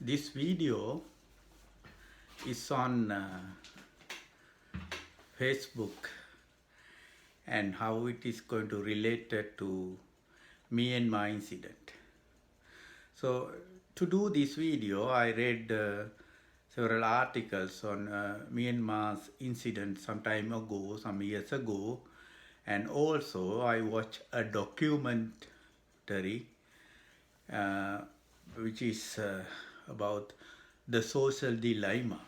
This video is on Facebook and how it is going to relate to Myanmar incident. So to do this video, I read several articles on Myanmar's incident some time ago, some years ago, and also I watched a documentary which is about the social dilemma.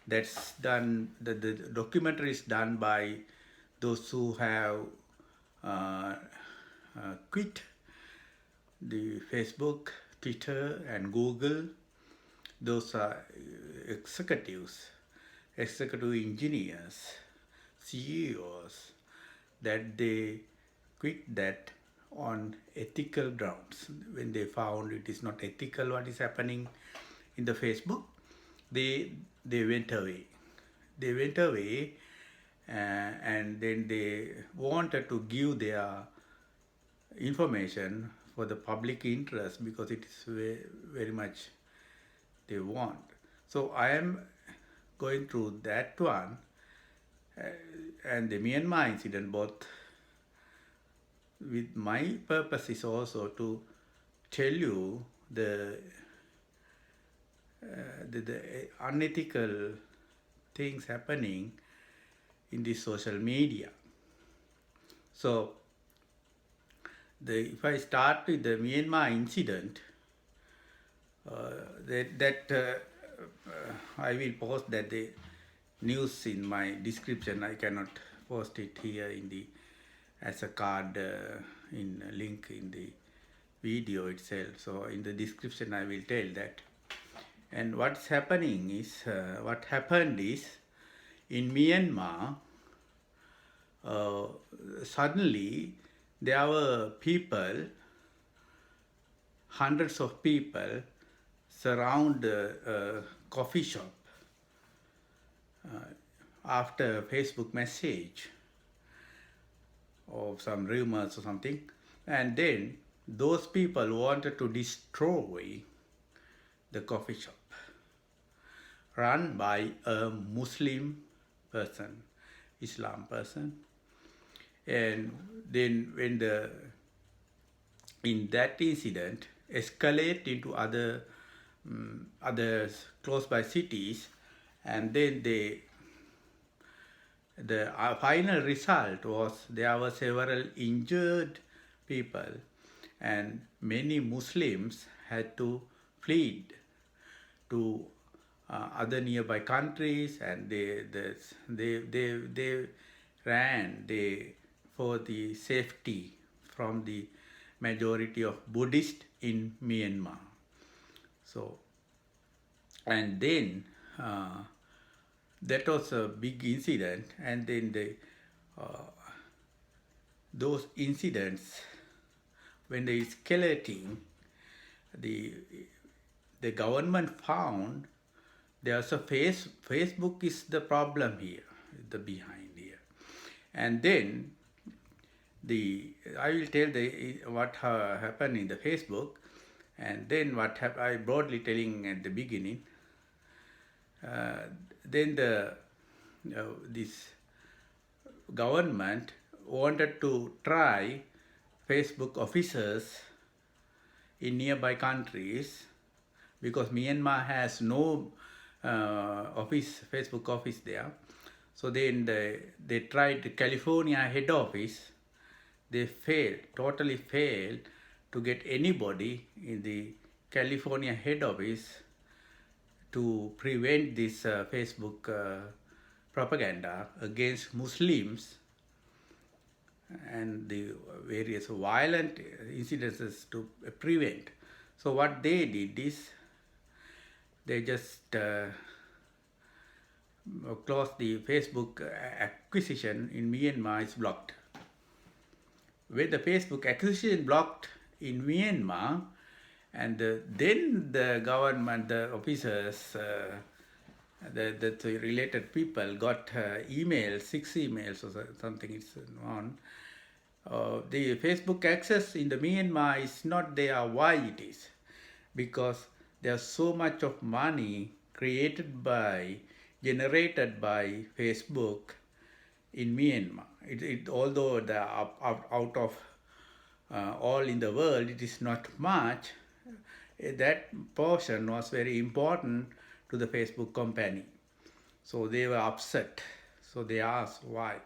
That's done, the documentary is done by those who have quit the Facebook, Twitter and Google. Those are executive engineers, CEOs, that they quit that on ethical grounds. When they found it is not ethical what is happening in the Facebook, they went away. They went away and then they wanted to give their information for the public interest because it is very much they want. So I am going through that one and the Myanmar incident both. With my purpose is also to tell you the unethical things happening in the social media. So if I start with the Myanmar incident, I will post that the news in my description. I cannot post it here in the as a card in a link in the video itself. So in the description I will tell that. And what's happening is, what happened is, in Myanmar, suddenly there were people, hundreds of people surround a coffee shop after Facebook message or some rumors or something, and then those people wanted to destroy the coffee shop run by a Muslim person, Islam person. And then when in that incident escalate into other close by cities, and then the final result was there were several injured people and many Muslims had to flee to other nearby countries, and they ran for the safety from the majority of Buddhists in Myanmar. So, and then that was a big incident, and then those incidents, when they escalating, the government found there's a Facebook is the problem here, the behind here. And then I will tell what happened in the Facebook, and then what happened, I broadly telling at the beginning. Then this government wanted to try Facebook officers in nearby countries because Myanmar has no Facebook office there. So then they tried the California head office. They totally failed to get anybody in the California head office to prevent this Facebook propaganda against Muslims and the various violent incidences to prevent. So what they did is they just closed the Facebook acquisition in Myanmar is blocked. When the Facebook acquisition blocked in Myanmar, and then the government, the officers, the related people got emails, 6 emails or something it's on. The Facebook access in the Myanmar is not there. Why it is? Because there's so much of money generated by Facebook in Myanmar. Although out of all in the world, it is not much. That portion was very important to the Facebook company. So they were upset. So they asked why.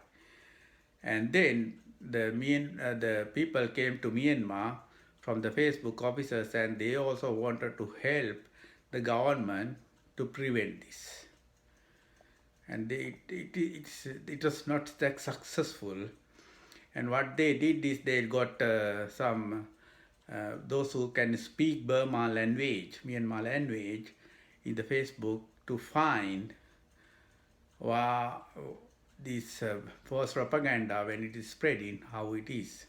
And then the people came to Myanmar from the Facebook officers, and they also wanted to help the government to prevent this. And it was not that successful. And what they did is they got those who can speak Myanmar language in the Facebook to find this false propaganda when it is spreading, how it is.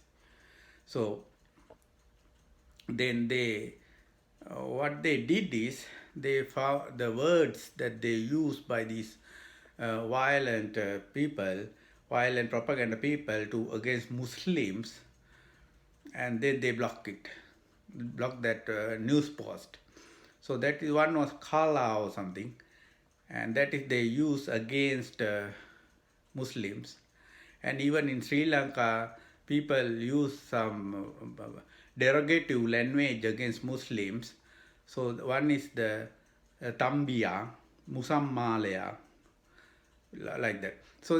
So then what they did is they found the words that they used by these violent propaganda people against Muslims, and then they blocked that news post. So that is one was Kala or something, and that is they use against Muslims. And even in Sri Lanka, people use some derogative language against Muslims. So one is the Tambia, Musammalaya, like that. So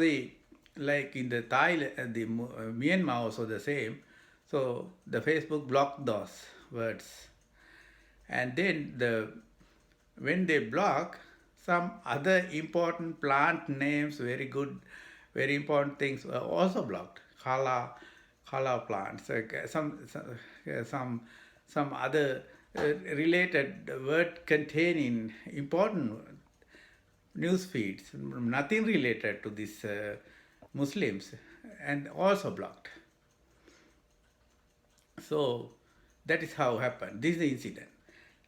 like in the Thailand, the Myanmar also the same. So the Facebook blocked those words, and then when they block some other important plant names, very important things were also blocked. Kala plants, some other related word containing important news feeds, nothing related to these Muslims, and also blocked. So that is how it happened. This is the incident.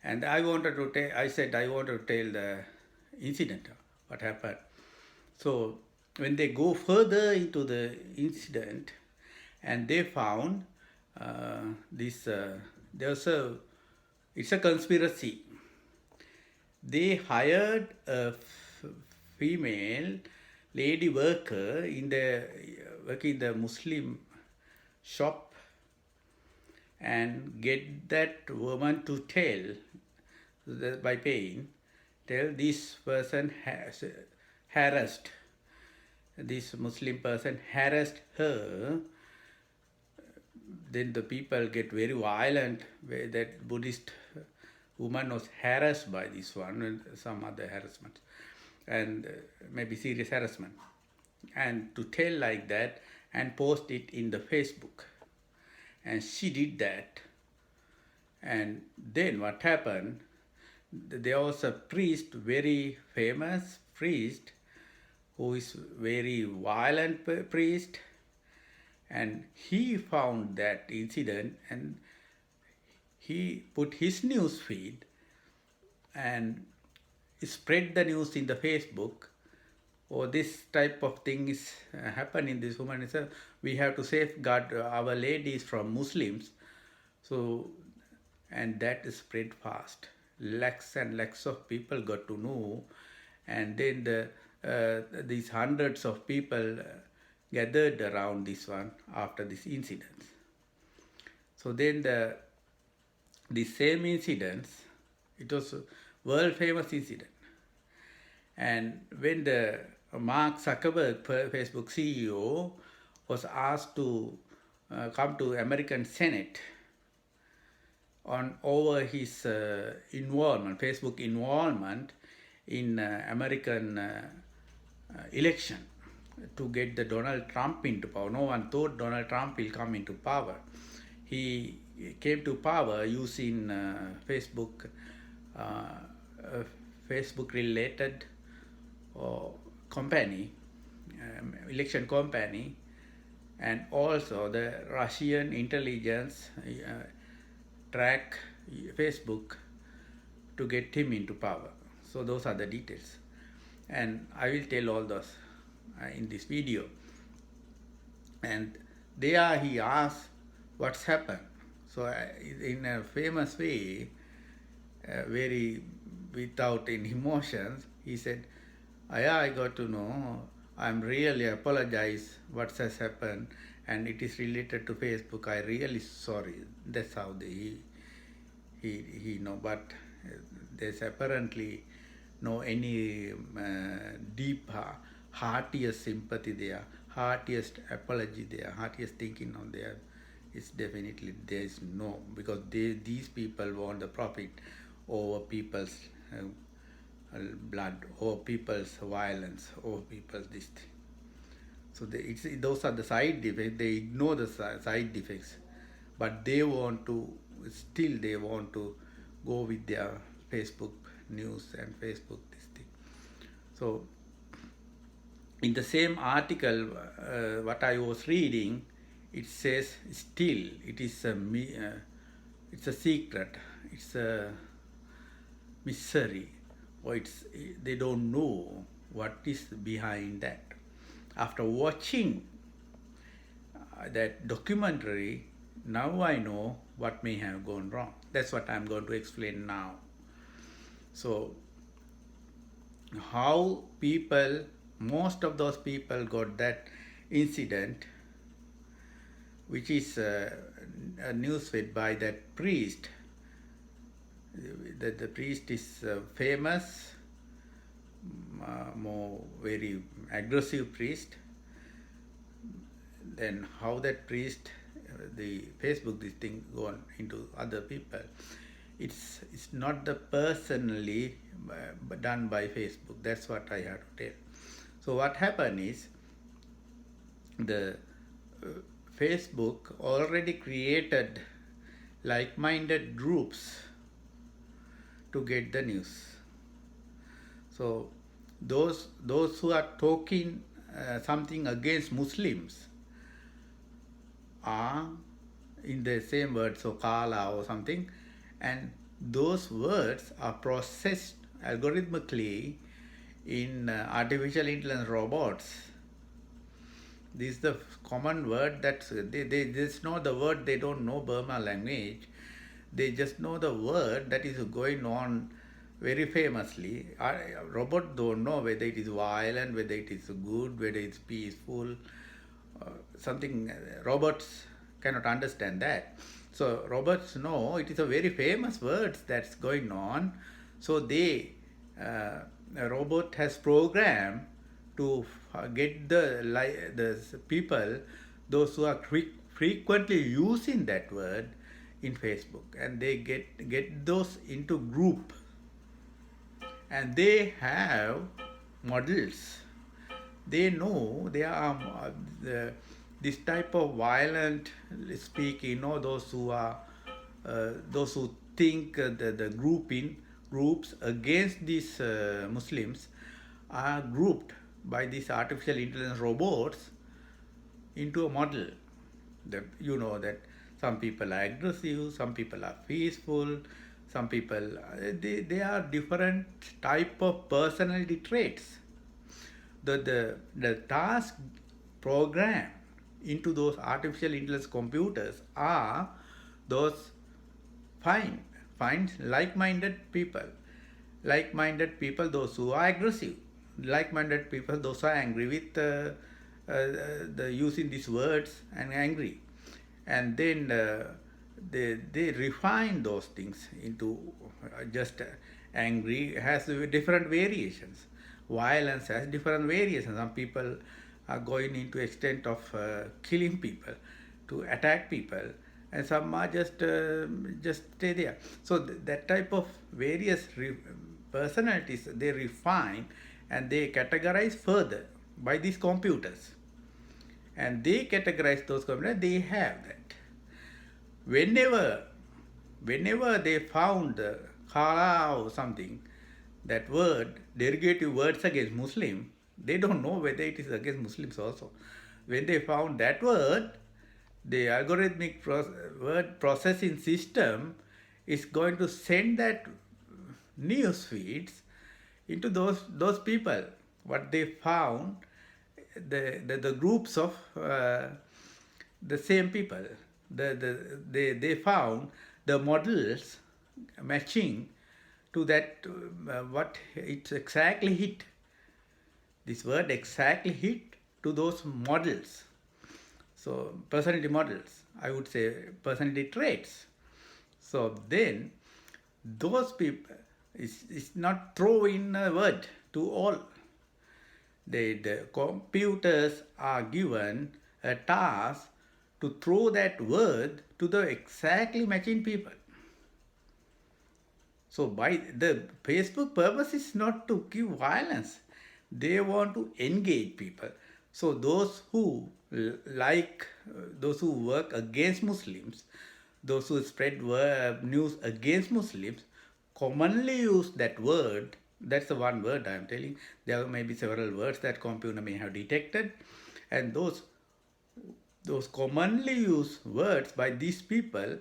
And I wanted to tell the incident, what happened. So when they go further into the incident, and they found it's a conspiracy. They hired a female lady worker working in the Muslim shop, and get that woman to tell this person has harassed, this Muslim person harassed her. Then the people get very violent, where that Buddhist woman was harassed by this one and some other harassment, and maybe serious harassment, and to tell like that and post it in the Facebook. And she did that. And then what happened, there was a priest, very famous priest, who is very violent priest, and he found that incident, and he put his news feed and spread the news in the Facebook. Or this type of thing is happening. This woman is we have to safeguard our ladies from Muslims. So, and that is spread fast. Lakhs and lakhs of people got to know, and then these hundreds of people gathered around this one after this incident. So then the same incidents, it was a world famous incident. And when the Mark Zuckerberg, Facebook CEO, was asked to come to American Senate over his Facebook involvement in American election to get the Donald Trump into power. No one thought Donald Trump will come into power. He came to power using Facebook-related company, election company, and also the Russian intelligence track Facebook to get him into power. So those are the details, and I will tell all those in this video. And there he asked what's happened. So in a famous way, very without any emotions. He said, yeah, I got to know. I'm really apologize what has happened, and it is related to Facebook. I really sorry. That's how he know. But there's apparently no any deep, heartiest sympathy there, heartiest apology there, heartiest thinking on there. It's definitely there is no, because these people want the profit over people's blood, over people's violence, over people's this thing. So those are the side effects. They ignore the side effects, but they want to go with their Facebook news and Facebook this thing. So in the same article, what I was reading, it says still it is it's a secret, it's a mystery, or they don't know what is behind that. After watching that documentary, now I know what may have gone wrong. That's what I'm going to explain now. So how most of those people got that incident, which is a news fed by that priest. The priest is famous, more very aggressive priest. Then how that priest, the Facebook, this thing gone into other people. It's not the personally done by Facebook. That's what I have to tell. So what happened is the Facebook already created like-minded groups to get the news. So those who are talking something against Muslims are in the same word, so kala or something, and those words are processed algorithmically in artificial intelligence robots. This is the common word that they just know the word. They don't know Burma language. They just know the word that is going on very famously. Robot don't know whether it is violent, whether it is good, whether it's peaceful. Something robots cannot understand that. So robots know it is a very famous word that's going on. So a robot has programmed to get the people, those who are frequently using that word in Facebook, and they get those into group, and they have models. They know they are this type of violent speaking. Those who think the groups against these Muslims are grouped by these artificial intelligence robots into a model. That that some people are aggressive, some people are peaceful, some people they are different type of personality traits. The task program into those artificial intelligence computers are those find like-minded people, those who are aggressive, like-minded people, those who are angry with the using these words and angry, and then they refine those things into just angry has different variations. Violence has different variations. Some people are going into extent of killing people, to attack people, and some are just stay there. So that type of various personalities they refine and they categorize further by these computers, and they categorize those computers. They have that. Whenever they found khala or something, that word, derivative words against Muslim, they don't know whether it is against Muslims also. When they found that word, the algorithmic word processing system is going to send that news feeds into those people. What they found, the groups of the same people, they found the models matching to that, what it's exactly hit. This word exactly hit to those models. So personality models, I would say personality traits. So then those people is not throw in a word to all. The computers are given a task to throw that word to the exactly matching people. So by the Facebook purpose is not to give violence. They want to engage people. So those who those who work against Muslims, those who spread news against Muslims, commonly use that word. That's the one word I am telling. There may be several words that computer may have detected, and those commonly used words by these people,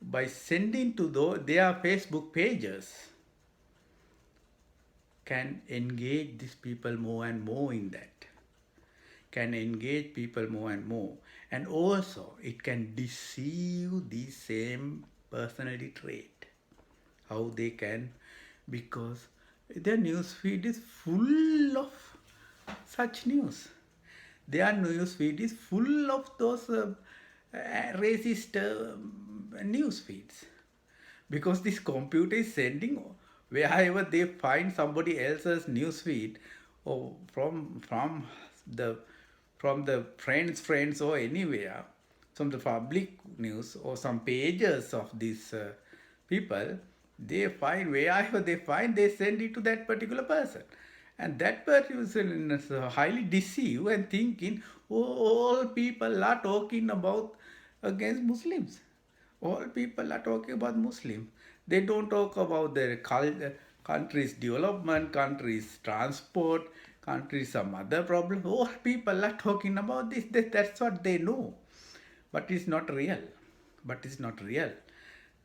by sending to their Facebook pages, can engage these people more and more in that. Can engage people more and more. And also, it can deceive the same personality trait. How they can, because their news feed is full of such news. Their news feed is full of those racist news feeds. Because this computer is sending wherever they find somebody else's news feed, or the the friends or anywhere, from the public news or some pages of these people, they find wherever they find, they send it to that particular person. And that person is highly deceived and thinking, oh, all people are talking about against Muslims. All people are talking about Muslim. They don't talk about their culture, country's development, country's transport, country's some other problem. All people are talking about this. That's what they know. But it's not real. But it's not real.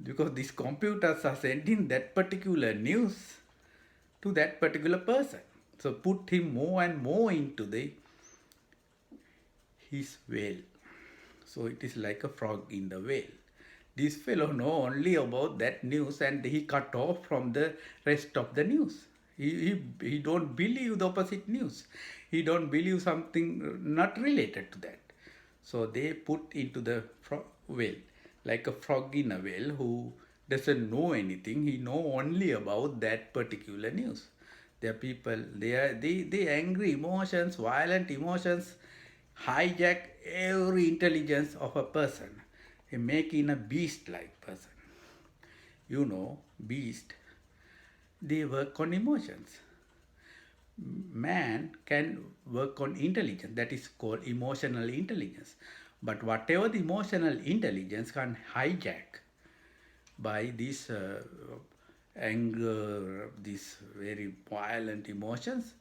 Because these computers are sending that particular news to that particular person. So put him more and more into his whale. So it is like a frog in the whale. This fellow know only about that news, and he cut off from the rest of the news. He don't believe the opposite news. He don't believe something not related to that. So they put into the whale, like a frog in a whale who doesn't know anything. He know only about that particular news. There are people, they angry emotions, violent emotions, hijack every intelligence of a person, making a beast-like person. You know, beast, they work on emotions. Man can work on intelligence, that is called emotional intelligence. But whatever the emotional intelligence can hijack by this anger, these very violent emotions,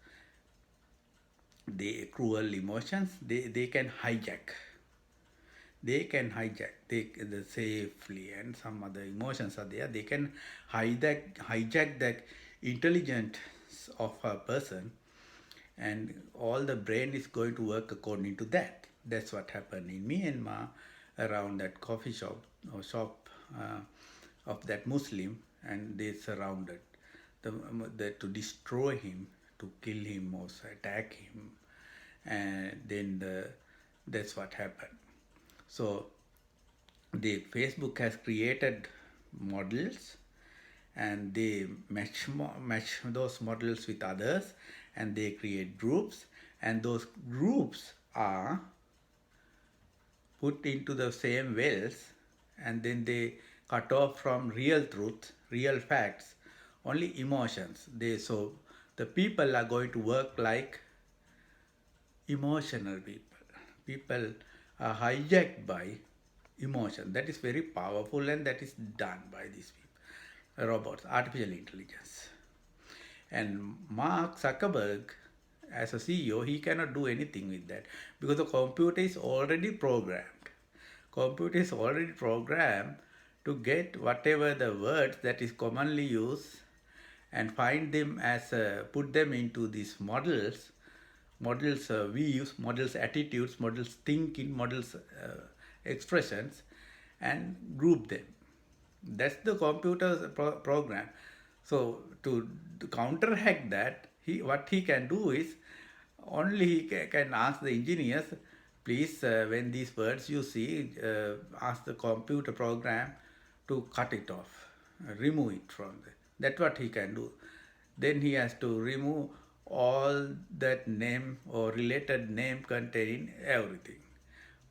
the cruel emotions, they can hijack. They can hijack. The safely, and some other emotions are there. They can hijack that intelligence of a person, and all the brain is going to work according to that. That's what happened in Myanmar, around that coffee shop or shop of that Muslim, and they surrounded to destroy him, to kill him or attack him, and then that's what happened. So the Facebook has created models, and they match those models with others, and they create groups, and those groups are put into the same wells, and then they cut off from real truth, real facts, only emotions. So the people are going to work like emotional people. People are hijacked by emotion. That is very powerful, and that is done by these people, robots, artificial intelligence. And Mark Zuckerberg, as a CEO, he cannot do anything with that, because the computer is already programmed. Computer is already programmed to get whatever the words that is commonly used, and find them as put them into these models. Models we use, models attitudes, models thinking, models expressions, and group them. That's the computer's program. So to counteract that, what he can do is only he can ask the engineers, please, when these words you see, ask the computer program to cut it off, remove it from the. That's what he can do. Then he has to remove all that name or related name containing everything,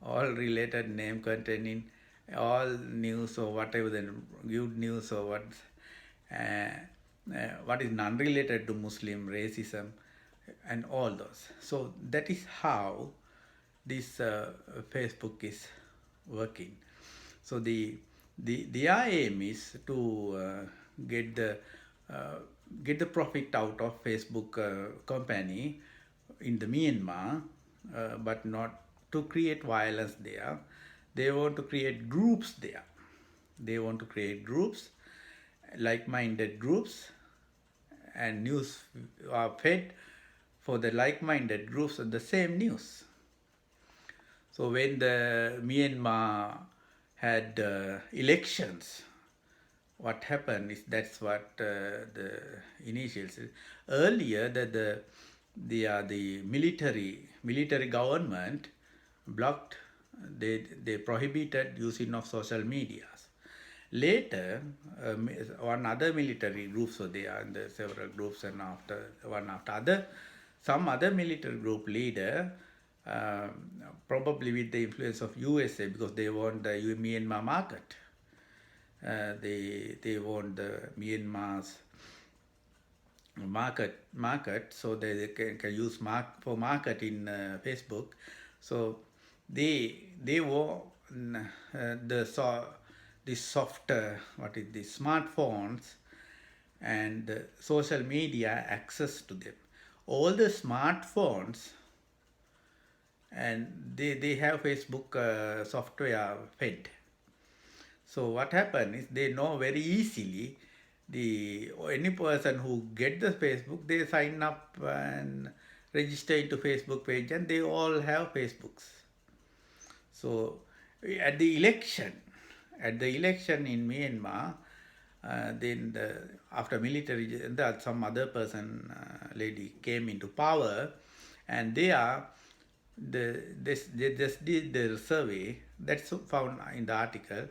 all related name containing all news or whatever the good news or what is non-related to Muslim racism and all those. So that is how this Facebook is working. So their aim is to uh, get the profit out of Facebook company in the Myanmar, but not to create violence there. They want to create groups there. They want to create groups, like-minded groups, and news are fed for the like-minded groups of the same news. So when the Myanmar had elections, what happened is that's what the initials. Earlier, the military government blocked. They prohibited using of social medias. Later, one other military groups were there, and there several groups, and after one after other, some other military group leader, probably with the influence of USA, because they want the Myanmar market. They want the Myanmar's market, so they can use for market in Facebook. So they want this soft what is this smartphones and social media access to them. All the smartphones, and they have Facebook software fed. So what happened is they know very easily any person who get the Facebook, they sign up and register into Facebook page, and they all have Facebooks. So at the election in Myanmar, then after military, some other person, lady came into power, and they just did the survey that's found in the article,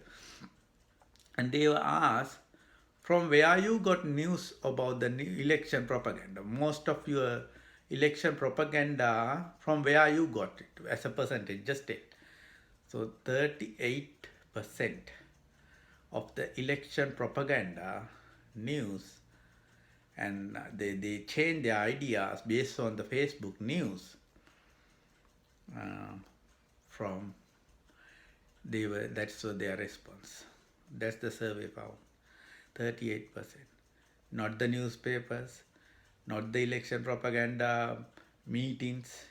and they were asked, from where you got news about the election propaganda. Most of your election propaganda, from where you got it as a percentage, just state. So 38% of the election propaganda news, and they change their ideas based on the Facebook news. That's their response. That's the survey found. 38%. Not the newspapers, not the election propaganda meetings,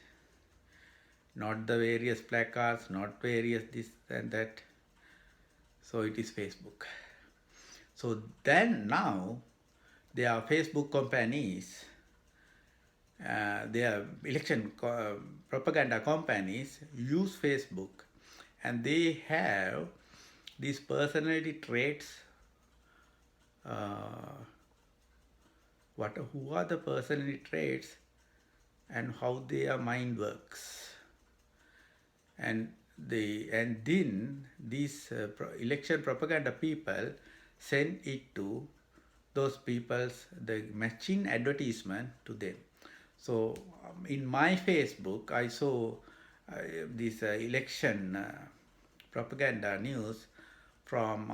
not the various placards, not various this and that. So it is Facebook. So then now there are Facebook companies, their election propaganda companies use Facebook, and they have these personality traits. Who are the personality traits and how their mind works, and then these election propaganda people send it to those people's the matching advertisement to them. So in my Facebook, I saw this election propaganda news from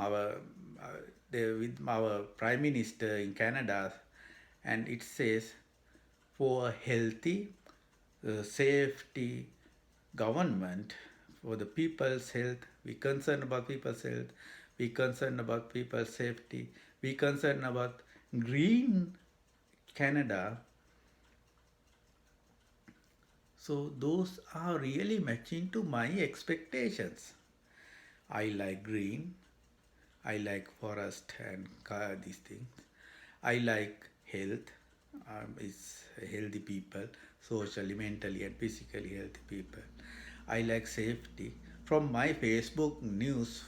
with our Prime Minister in Canada, and it says, for a healthy, safety government, for the people's health, we concerned about people's health, we concerned about people's safety, we concerned about green Canada. So those are really matching to my expectations. I like green, I like forest and these things. I like health, is healthy people, socially, mentally and physically healthy people. I like safety. From my Facebook news,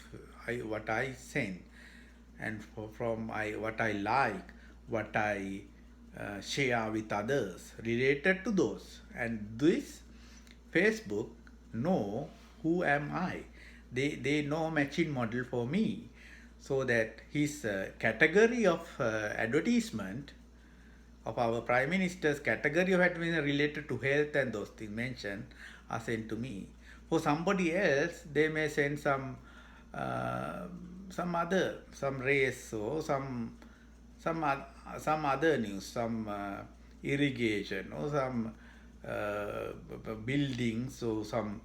what I send, and what I like, what I share with others related to those. And this Facebook know who am I. They know matching model for me. So that his category of advertisement of our Prime Minister's category of advertisement related to health and those things mentioned are sent to me. For somebody else, they may send some race or some other news, some irrigation or some buildings or some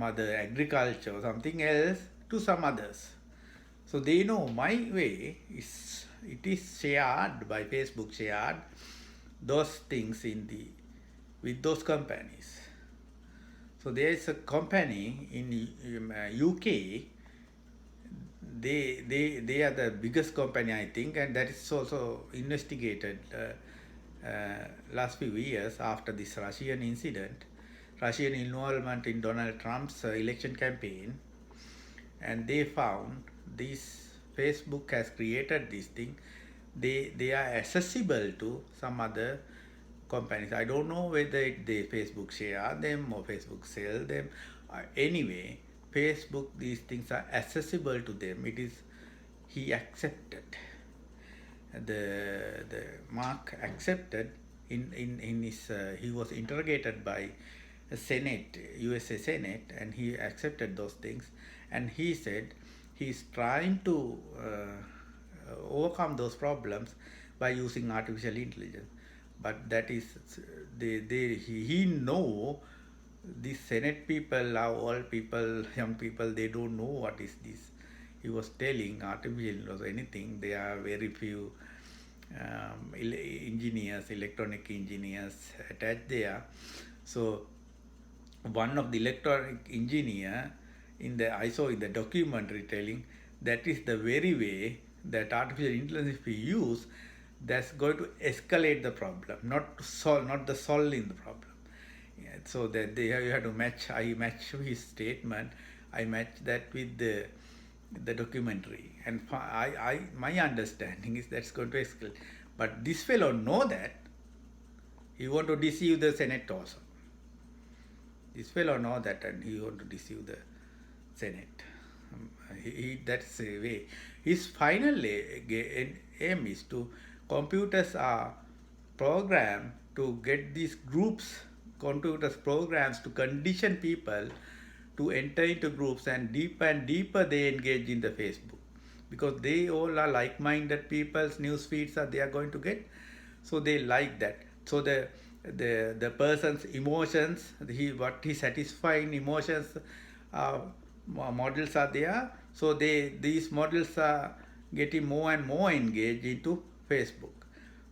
other agriculture or something else to some others. So they know my way it is shared by Facebook, shared those things with those companies. So there is a company in UK. They are the biggest company, I think, and that is also investigated last few years after this Russian incident, Russian involvement in Donald Trump's election campaign, and they found this Facebook has created this thing. They are accessible to some other companies. I don't know whether they Facebook share them or Facebook sell them. Anyway, Facebook, these things are accessible to them. It is, he accepted. The Mark accepted in his, he was interrogated by Senate, USA Senate, and he accepted those things. And he said he's trying to overcome those problems by using artificial intelligence. But that is, he know these Senate people are all people, young people, they don't know what is this. He was telling artificial or anything, there are very few engineers, electronic engineers attached there. So one of the electronic engineer I saw in the documentary telling that is the very way that artificial intelligence if we use, that's going to escalate the problem, not the solving the problem. Yeah, so that you have to match. I match his statement. I match that with the documentary, and my understanding is that's going to escalate. But this fellow know that he want to deceive the Senate also. This fellow know that, and he want to deceive the Senate. That's the way. His final aim is to computers are programmed to get these groups, computers programs to condition people to enter into groups, and deeper they engage in the Facebook, because they all are like-minded people's news feeds they are going to get, so they like that. So the person's emotions, what he satisfying emotions models are there, so these models are getting more and more engaged into Facebook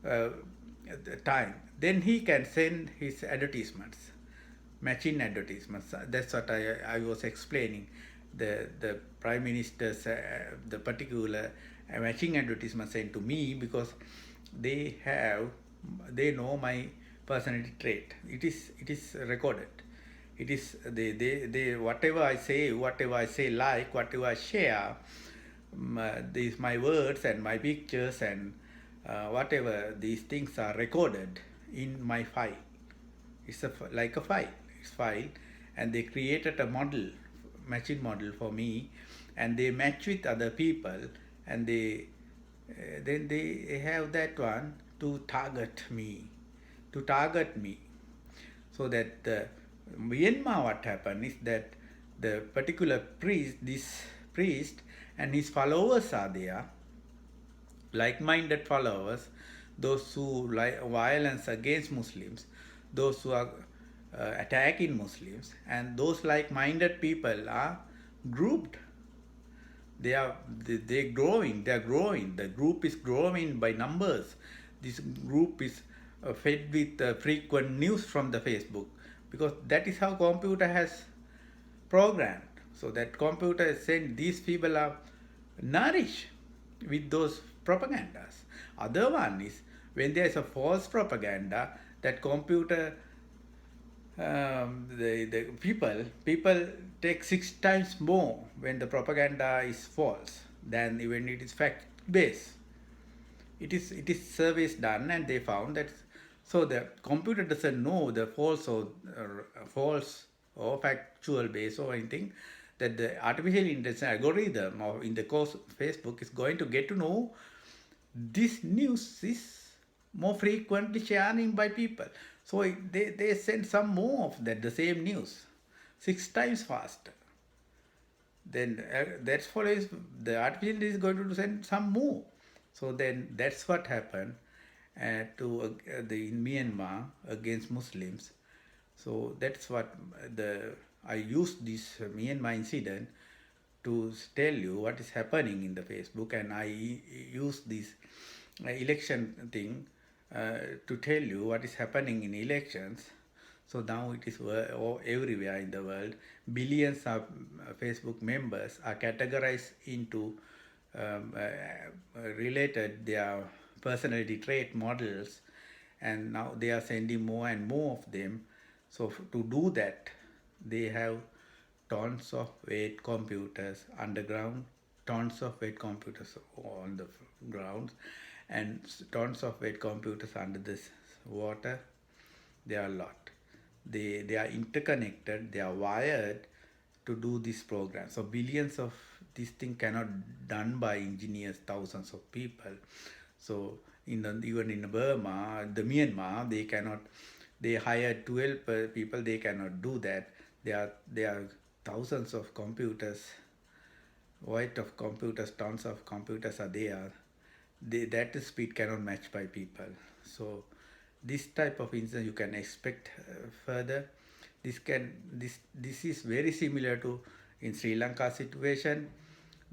at the time. Then he can send his advertisements, matching advertisements. That's what I was explaining. The Prime Minister's the particular matching advertisement sent to me, because they know my personality trait. It is recorded. It is they whatever I say, like, whatever I share, these my words and my pictures and whatever these things are recorded in my file. It's like a file. It's file, and they created a model, matching model for me, and they match with other people, and then they have that one to target me, so that Myanmar, what happened is that the particular this priest and his followers are there, like-minded followers, those who like violence against Muslims, those who are attacking Muslims, and those like-minded people are grouped. They're growing. The group is growing by numbers. This group is fed with frequent news from the Facebook, because that is how computer has programmed. So that computer is saying these people are nourished with those propagandas. Other one is when there is a false propaganda, that computer, the people take 6 times more when the propaganda is false than when it is fact based. it is surveys done, and they found that, so the computer doesn't know the false or factual base or anything, that the artificial intelligence algorithm or in the course of Facebook is going to get to know this news is more frequently sharing by people. So they send some more of that, the same news, 6 times faster. Then that's follows the artificial is going to send some more. So then that's what happened to the in Myanmar against Muslims. So that's what I used this Myanmar incident to tell you what is happening in the Facebook, and I use this election thing to tell you what is happening in elections. So now it is everywhere in the world. Billions of Facebook members are categorized into related their personality trait models, and now they are sending more and more of them. So to do that, they have tons of weight computers underground, tons of weight computers on the ground, and tons of weight computers under this water. There are a lot. They are interconnected, they are wired to do this program. So billions of this thing cannot done by engineers, thousands of people. So even in Burma, the Myanmar, they cannot. They hire 12 people. They cannot do that. There are thousands of computers, weight of computers, tons of computers are there. That speed cannot match by people. So this type of incident you can expect further. This is very similar to in Sri Lanka situation.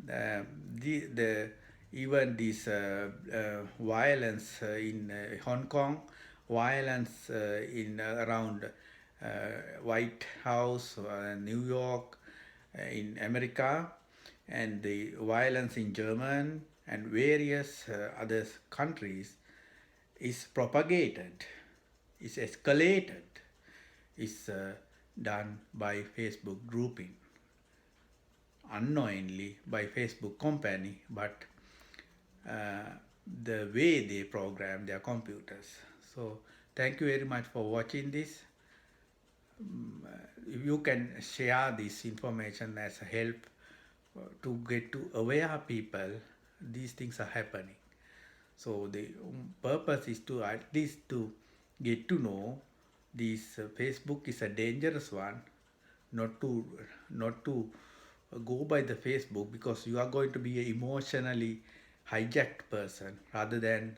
The even this violence in Hong Kong, violence in around White House, New York, in America, and the violence in Germany and various other countries is propagated, is escalated, is done by Facebook grouping, unknowingly by Facebook company, but the way they program their computers. So thank you very much for watching this. If you can share this information as a help to get to aware people, these things are happening. So the purpose is to at least to get to know this Facebook is a dangerous one, not to go by the Facebook, because you are going to be an emotionally hijacked person rather than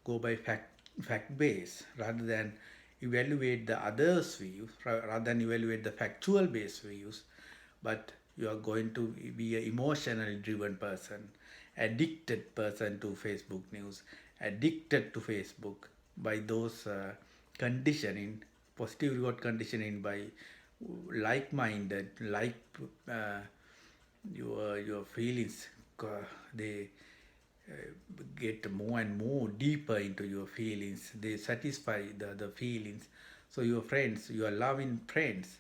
go by fact base, rather than evaluate the others' views, rather than evaluate the factual based views, but you are going to be an emotionally driven person, addicted person to Facebook news, addicted to Facebook by those conditioning, positive reward conditioning by like-minded, your feelings, they get more and more deeper into your feelings. They satisfy the feelings. So your friends, your loving friends,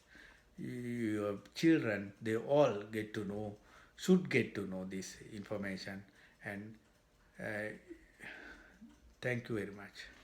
your children, they all get to know, should get to know this information. And thank you very much.